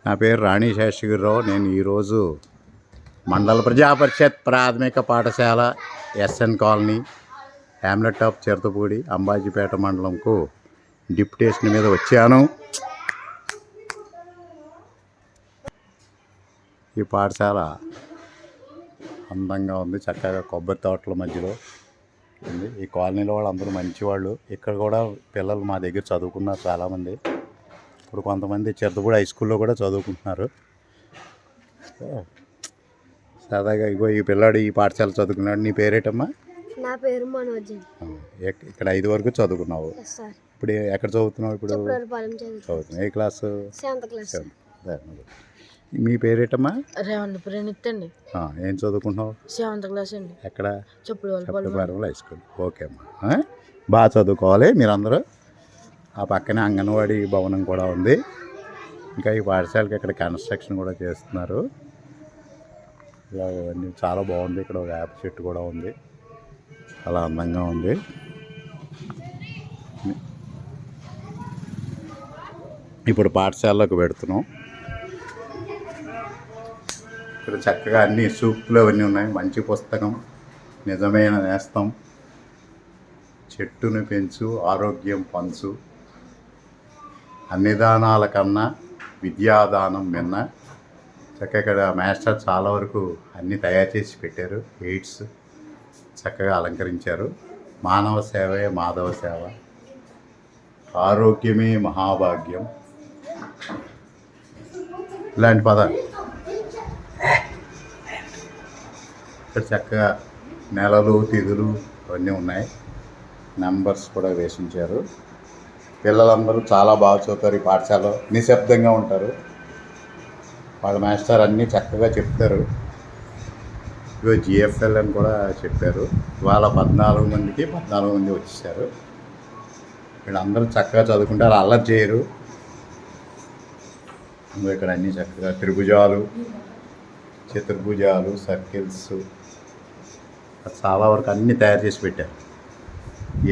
నా పేరు రాణి శేషగిరిరావు. నేను ఈరోజు మండల ప్రజాపరిషత్ ప్రాథమిక పాఠశాల S N colony hamlet of Chiratapudi Ambajipeta మండలంకు డిప్యుటేషన్ మీద వచ్చాను. ఈ పాఠశాల అందంగా ఉంది, చక్కగా కొబ్బరి తోటల మధ్యలో ఉంది. ఈ కాలనీలో వాళ్ళు అందరూ మంచివాళ్ళు. ఇక్కడ కూడా పిల్లలు మా దగ్గర చదువుకున్నారు చాలామంది. ఇప్పుడు కొంతమంది చిరతపూడి హై స్కూల్లో కూడా చదువుకుంటున్నారు. సరదాగా ఇగో ఈ పిల్లాడు ఈ పాఠశాల చదువుకున్నాడు. నీ పేరేటమ్మా? నా పేరు మనోజ్. ఇక్కడ 5 వరకు చదువుకున్నావు. ఇప్పుడు ఎక్కడ చదువుతున్నావు? ఇప్పుడు చదువుతున్నావు. ఏ క్లాసు? 7th class. మీ పేరేటమ్మా? రేవంత్ ప్రణీత్ అండి. ఏం చదువుకుంటున్నావు? 7th క్లాస్ అండి. ఎక్కడ? చెప్పులపాలెం హై స్కూల్. ఓకే అమ్మా, బాగా చదువుకోవాలి మీరందరూ. ఆ పక్కనే అంగన్వాడీ భవనం కూడా ఉంది. ఇంకా ఈ పాఠశాలకి ఇక్కడ కన్స్ట్రక్షన్ కూడా చేస్తున్నారు. ఇలా ఇవన్నీ చాలా బాగుంది. ఇక్కడ ఒక వేప చెట్టు కూడా ఉంది, చాలా అందంగా ఉంది. ఇప్పుడు పాఠశాలలోకి పెడుతున్నాం. ఇక్కడ చక్కగా అన్ని సూక్తులు అవన్నీ ఉన్నాయి. మంచి పుస్తకం, నిజమైన నేస్తం, చెట్టును పెంచు ఆరోగ్యం పంచు, అన్ని దానాల కన్నా విద్యాదానం మిన్న. చక్కగా ఇక్కడ మాస్టర్ చాలా వరకు అన్నీ తయారు చేసి పెట్టారు. ఎయిడ్స్ చక్కగా అలంకరించారు. మానవ సేవే మాధవ సేవ, ఆరోగ్యమే మహాభాగ్యం, ఇలాంటి పదాలు ఇక్కడ చక్కగా నెలలు తిథులు అవన్నీ ఉన్నాయి. నెంబర్స్ కూడా వేసించారు. పిల్లలందరూ చాలా బాగా చదువుతారు. ఈ పాఠశాలలో నిశ్శబ్దంగా ఉంటారు. వాళ్ళ మాస్టర్ అన్నీ చక్కగా చెప్తారు. ఇవో జిఎఫ్ఎల్ అని కూడా చెప్పారు. వాళ్ళ 14 మందికి 14 మంది వచ్చేసారు. వీళ్ళందరూ చక్కగా చదువుకుంటారు, అల్లరి చేయరు. ఇక్కడ అన్నీ చక్కగా త్రిభుజాలు, చతుర్భుజాలు, సర్కిల్స్ చాలా వరకు అన్నీ తయారు చేసి పెట్టారు.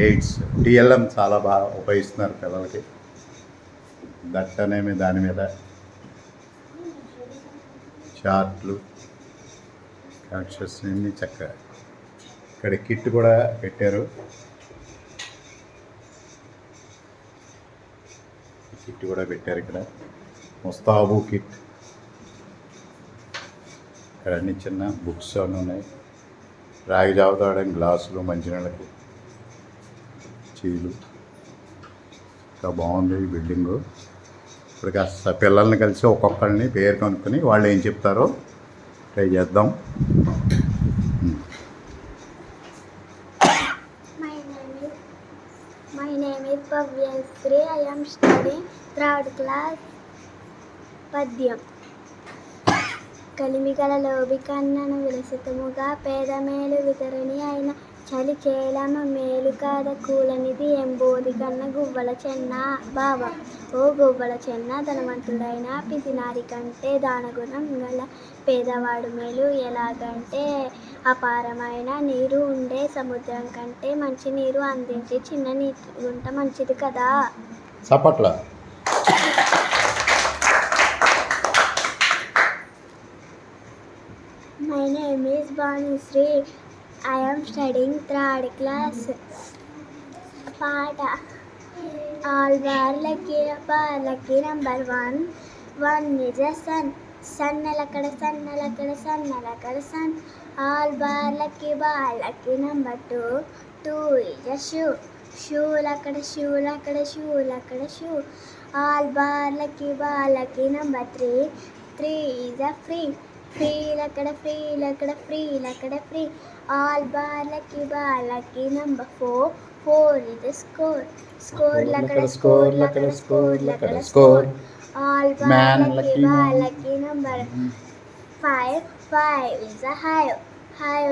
ఎయిడ్స్ టిఎల్ఎం చాలా బాగా ఉపయోగిస్తున్నారు పిల్లలకి. దట్టనేమి దాని మీద చార్ట్లు, క్యాప్చర్స్ అన్నీ చక్కగా. ఇక్కడ కిట్ కూడా పెట్టారు. కిట్ కూడా పెట్టారు. ఇక్కడ ముస్తాబు కిట్. ఇక్కడ అన్ని చిన్న బుక్స్ అన్నీ ఉన్నాయి. రాగి జావ తాగడానికి గ్లాసులు, మంచినీళ్ళకి చీలు. ఇంకా బాగుంది ఈ బిల్డింగు. ఇప్పుడు కాస్త పిల్లల్ని కలిసి ఒక్కొక్కరిని పేరు కనుక్కొని వాళ్ళు ఏం చెప్తారో ట్రై చేద్దాం. My name is Bhavyasri. I am studying 3rd class. పద్యం. కలిమిగల లోబి కన్నను విలసితముగా పేద మేలు వితరణి అయిన చలి చేలమ మేలు కాద కూలనిది ఎంబోది కన్న గువ్వల చెన్న. బావ ఓ గువ్వల చెన్న, ధనవంతుడైన పిసినారి కంటే దానగుణం గల పేదవాడు మేలు ఎలాగంటే, అపారమైన నీరు ఉండే సముద్రం కంటే మంచి నీరు అందించి చిన్న నీటి గుంట మంచిది కదా. చప్పట్ల. My name is Banusri. I am studying 3rd class. పాట. All barlaki number 1. 1 is a sun. Sannalakada sun. All barlaki number 2. 2 is a shoe. Shoelakada shoe. All barlaki number 3. 3 is a free. Free. All barlaki number 4. 4 is a score. Score. All barlaki number 5. 5 is a hive. Hive.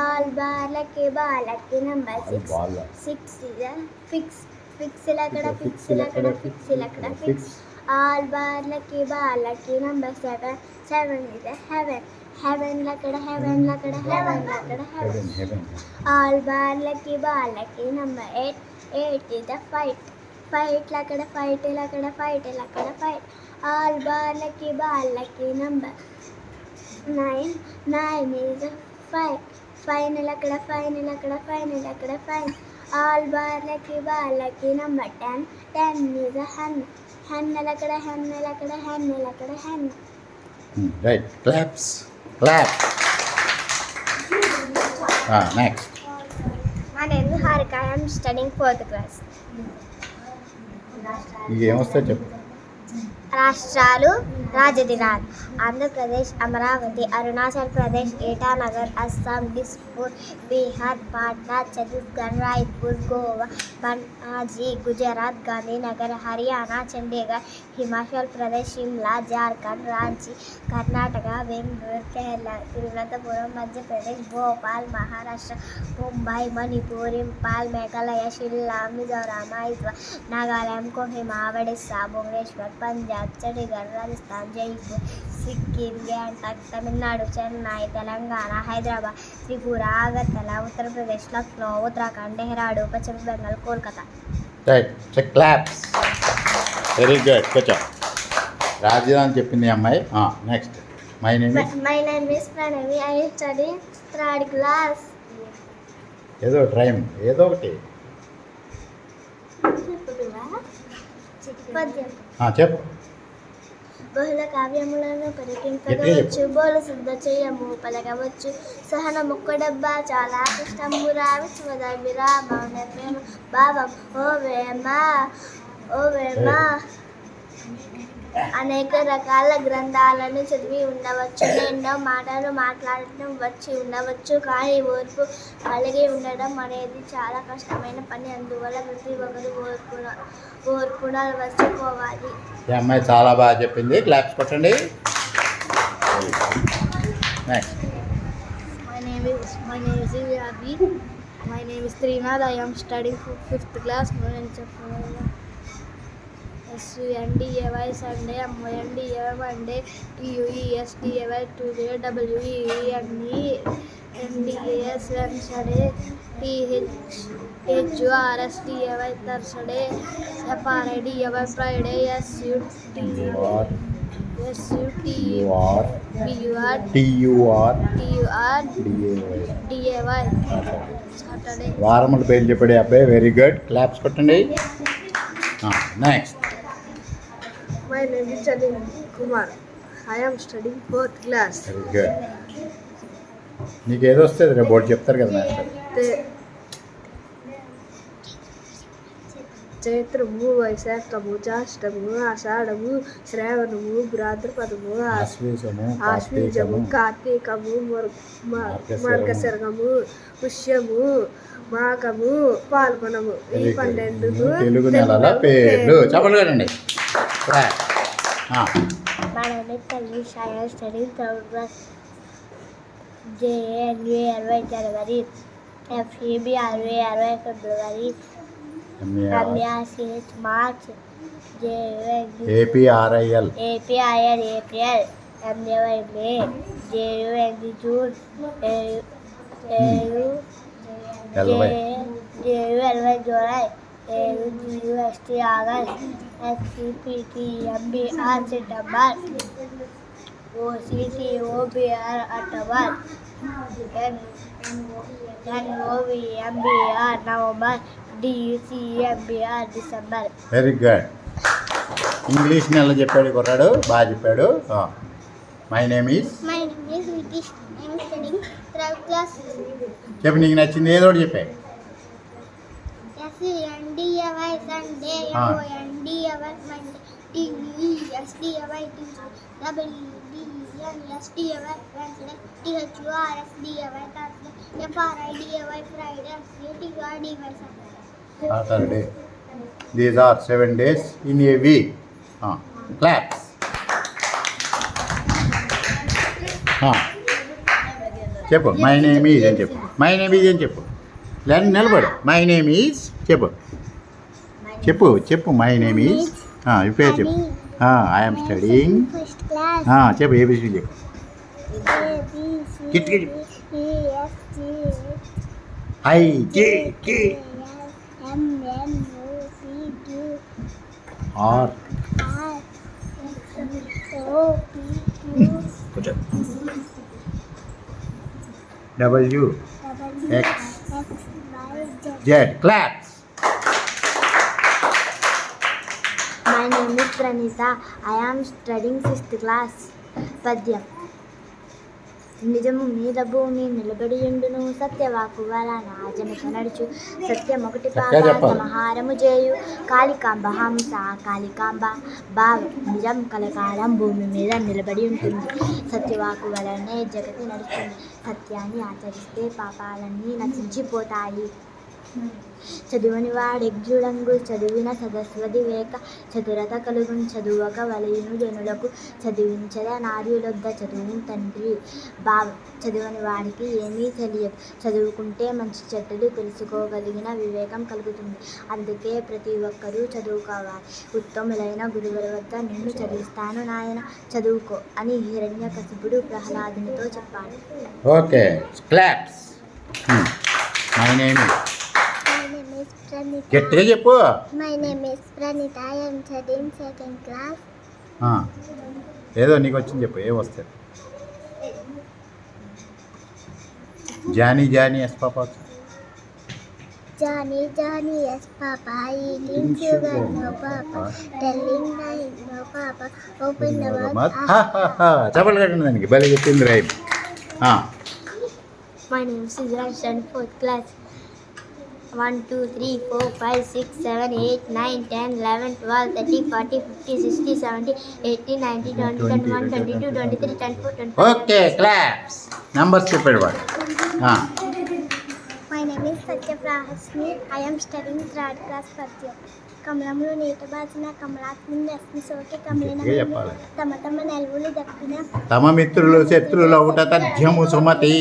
All barlaki number 6. 6 is a fix. Fix. All barlaki number 7. 7 is a heaven. Heaven. All barlaki number 8. 8 is a fight. ఫైట్లక్కడ ఫైట్లక్కడ ఫైట్లక్కడ fight all బాళ్ళకి number 9 is a fight ఫైనలక్కడ ఫైనలక్కడ ఫైనలక్కడ fine all బాళ్ళకి number 10 is a హన్నలక్కడ హన్నలక్కడ హన్నలక్కడ హన్న. Right, claps. Next. My name is Harika. I am studying 4th class. నీకు ఏమొస్తాయి చెప్పు. రాష్ట్రాలు రాజధాని ఆంధ్రప్రదేశ్ అమరావతి, అరుణాచల్ ప్రదేశ్ ఇటానగర్, అస్సాం డిస్పూర్, బీహార్ పాట్నా, ఛత్తీస్గఢ్ రాయ్పూర్, గోవా పనాజీ, గుజరాత్ గాంధీనగర్, హర్యానా చండీగఢ్, హిమాచల్ ప్రదేశ్ షిమ్లా, జార్ఖండ్ రాంచీ, కర్ణాటక బెంగళూరు, కేరళ తిరువనంతపురం, మధ్యప్రదేశ్ భోపాల్, మహారాష్ట్ర ముంబై, మణిపూర్ ఇంపాల్, మేఘాలయ షిల్లాంగ్, మిజోరాం ఐజ్వాల్, నాగాలాండ్ కోహిమా, ఒడిస్సా భువనేశ్వర్, పంజాబ్ చండీగఢ్, రాజస్థాన్ జైపూర్, సిక్కిం గ్యాంగ్టాక్, తమిళనాడు చెన్నై, తెలంగాణ హైదరాబాద్, త్రిపుర అగర్తల, ఉత్తరప్రదేశ్ లక్నో, ఉత్తరాఖండ్ డెహ్రాడూన్, పశ్చిమ Bengal Kolkata. Right, claps. Very good, కూర్చో. రాజధాని చెప్పింది అమ్మాయి. Next. My name is Pranavi. I study 3rd class. ఏదో రైమ్, ఏదో ఒకటి పద్యం. చెప్పు. బహుళ కావ్యములను పరికింపగవచ్చు, బోలు శుద్ధ చేయము పలకవచ్చు, సహనముక్క డబ్బా చాలా కష్టము, రావిశ్వద విరామ ప్రేమ భావం ఓ వేమ. అనేక రకాల గ్రంథాలను చదివి ఉండవచ్చు, ఎన్నో మాటలు మాట్లాడటం వచ్చి ఉండవచ్చు, కానీ ఓర్పు కలిగి ఉండడం అనేది చాలా కష్టమైన పని. అందువల్ల ప్రతి ఒక్కరు ఓర్పును అలవర్చుకోవాలి. ఈ అమ్మాయి చాలా బాగా చెప్పింది. క్లాప్స్ కొట్టండి. Next. My name is Abhi. My name is Trinath. I am studying 5th class. నేను చెప్పాను SUNDAY Sunday, MYNDAY Monday, TUESDAY Tuesday, WEENE NDAS Wednesday, THURSDAY Thursday, FRIDAY Friday, SUTUR DAY Saturday. వారముల పేర్లు చెప్పాడు అబ్బాయి. Very good, claps కొట్టండి. Next. My name is Chandin Kumar. I am studying 4th class. Very good. నీకు ఏదో వస్తుంది రేపు board చెప్తారు కదా మాస్టర్. చైత్రము, వైశాఖము, జ్యేష్ఠము, ఆషాఢము, శ్రావణము, భాద్రపదము, ఆశ్వీజము, కార్తీకము, మార్గశిరము, పుష్యము, మాఘము, పాల్గొనము. ఈ 12 తెలుగు నెలల పేర్లు చెప్పండి కదండి. My name is Tanish. I am studying 3rd class. JNURY January, FEBRY February, MRCH March, APRIL APIL April, MAY May, JUNG June, JULY July, AUGUST August, SCPT MBR September, OCT OBR October, NOVMBR November, DCMBR December. Very good. English నెల చెప్పాడు కుర్రాడు, బాగా చెప్పాడు. My name is Vitish. I am studying 3rd class. చెప్పు, నీకు నచ్చింది ఏదో ఒకటి చెప్పాయి. SUNDAY Sunday, MONDAY Monday, TUESDAY Tuesday, WEENSDAY Wednesday, THURSDAY Thursday, FRIDAY Friday, SUTURDAY Saturday. Saturday. These are 7 days in a week. Claps. చెప్పు. My name is అని చెప్పు. My name is అని చెప్పు. లేని నిలబడు. మై నేమ్ ఈజ్ చెప్పు. చెప్పు. My name is ఇప్పుడు చెప్పు. I'm studying. First class. చెప్పు. ఏబిసి చెప్పు. కిట్ I J K MNOPQ R కూర్చో. W X Z. Claps. My name is Pranita. I am studying 6th class. పద్యం. నిజము మీద భూమి నిలబడియుండును, సత్యవాకు వల నాజనక నడుచు, సత్యమొకటి పాద సమహారము చేయు, కాళికాంబ హంస కాళికాంబ భావం. నిజం కలకాలం భూమి మీద నిలబడి ఉంటుంది, సత్యవాకు వలనే జగతి నడుస్తుంది, సత్యాన్ని ఆచరిస్తే పాపాలన్నీ నశించిపోతాయి. చదువని వాడెగ్జుడంగు చదివిన సదస్వతి వేక, చతురత కలుగున్ చదువక వలయును జనులకు, చదివించద నార్యులొద్ద చదువు తండ్రి భావం. చదువని వాడికి ఏమీ తెలియదు, చదువుకుంటే మంచి చెడ్డలు తెలుసుకోగలిగిన వివేకం కలుగుతుంది. అందుకే ప్రతి ఒక్కరూ చదువుకోవాలి. ఉత్తములైన గురువుల వద్ద నిన్ను చదివిస్తాను నాయన, చదువుకో అని హిరణ్యకశిపుడు ప్రహ్లాదునితో చెప్పాడు. ఓకే. క్లాప్స్. మై నేమ్ గట్టిగా చెప్పు. My name is Pranita. I am studying 2nd class. ఏదో నీకు వచ్చింది చెప్పు. ఏం వస్తాయి? Johnny Johnny yes papa. Johnny, Johnny, yes, Papa. Eating sugar, no, Papa. Telling lies, no, Papa. Open the mouth. చెప్పలు కట్టండి దానికి. బలి చెప్పింది right. My name is Sujal, studying 4th class. 1, 2, 3, 4, 5, 6, 7, 8, 9, 10, 11, 12, 13, 14, 15, 16, 17, 18, 19, 20, 21, 22, 23, 24, 25. Okay. Claps. Numbers చెప్పాడు వాడు. My name is Satyavahasni. I am studying 3rd class పద్యం. కమలములు నీట బాసిన కమలాత్ముని రశ్మి సోకి కమలిన తమ తమ నెలవులు దక్కిన, తమ మిత్రులు శత్రువులు ఒకట తథ్యము సుమతి.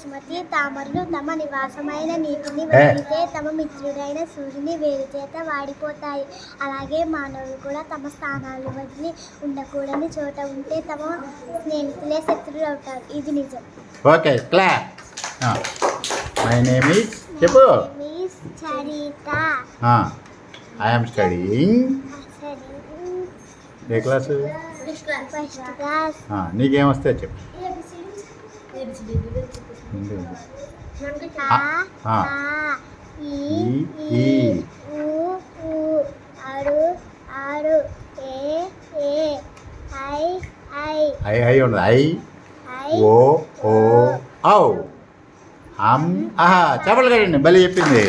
సుమతి తామరులు తమ నివాసమైన నీటిని వదిలితే తమ మిత్రుడైన సూర్యుని వేరు చేత వాడిపోతాయి. అలాగే మానవులు కూడా తమ స్థానాలు వదిలి ఉండకూడని చోట ఉంటే తమ స్నేహితులే శత్రువులు అవుతారు. ఇది నిజం. Okay. Clap. My name is చెప్పు. Charita. I am studying A class? First class. నీకేం వస్తే చెప్పు. ఈ ఊ ఆడు ఆడు ఏ ఐ ఐ ఐ ఉండదు. ఐ ఓ ఓ ఔ చెప్పలు కదండి. బలి చెప్పింది.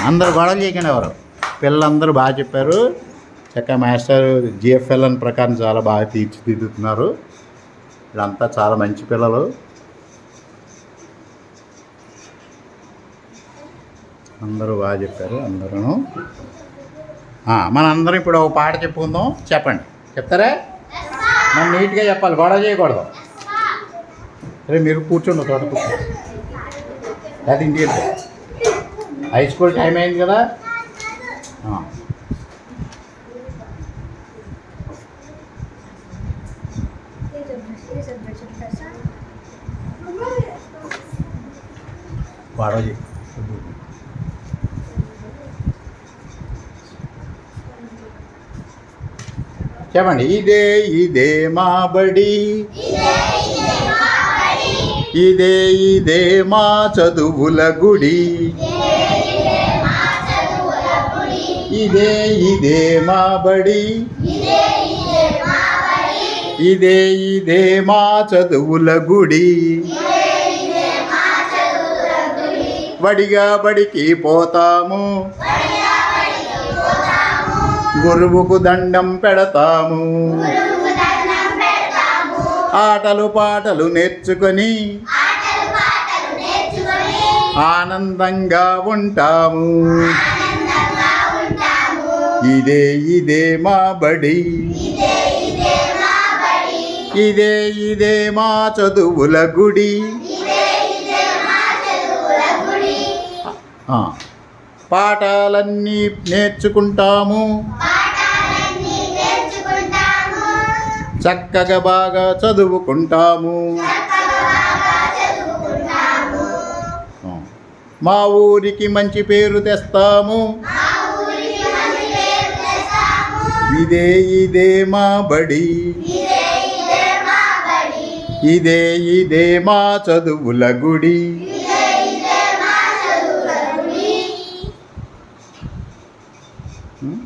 అందరు గొడవలు చేయకండి. ఎవరు పిల్లలందరూ బాగా చెప్పారు. చక్కగా మాస్టర్ జిఎఫ్ఎల్ఎన్ ప్రకారం చాలా బాగా తీర్చిదిద్దుతున్నారు. వీళ్ళంతా చాలా మంచి పిల్లలు. అందరూ బాగా చెప్పారు. అందరూ మనందరం ఇప్పుడు ఒక పాట చెప్పుకుందాం. చెప్పండి. చెప్తారా? మనం నీట్గా చెప్పాలి. గొడవ చేయకూడదు. సరే మీరు కూర్చోండి. తోట కూర్చోండి. అది ఇంటికి వెళ్తే హై స్కూల్ టైం అయింది కదా. గొడవ చేయి. చెప్పండి. ఇదే ఇదే మా బడి, ఇదే ఇదే మా చదువుల గుడి, ఇదే ఇదే మా బడి, ఇదే ఇదే మా చదువుల గుడి, బడిగా బడికి పోతాము, గురువుకు దండం పెడతాము, ఆటలు పాటలు నేర్చుకొని ఆనందంగా ఉంటాము. ఇదే ఇదే మా బడి, ఇదే ఇదే మా చదువుల గుడి. పాఠాలన్నీ నేర్చుకుంటాము, చక్కగా బాగా చదువుకుంటాము. మా ఊరికి మంచి పేరు తెస్తాము, ఇదే ఇదే మా బడి ఇదే ఇదే మా చదువుల గుడి. ఉం?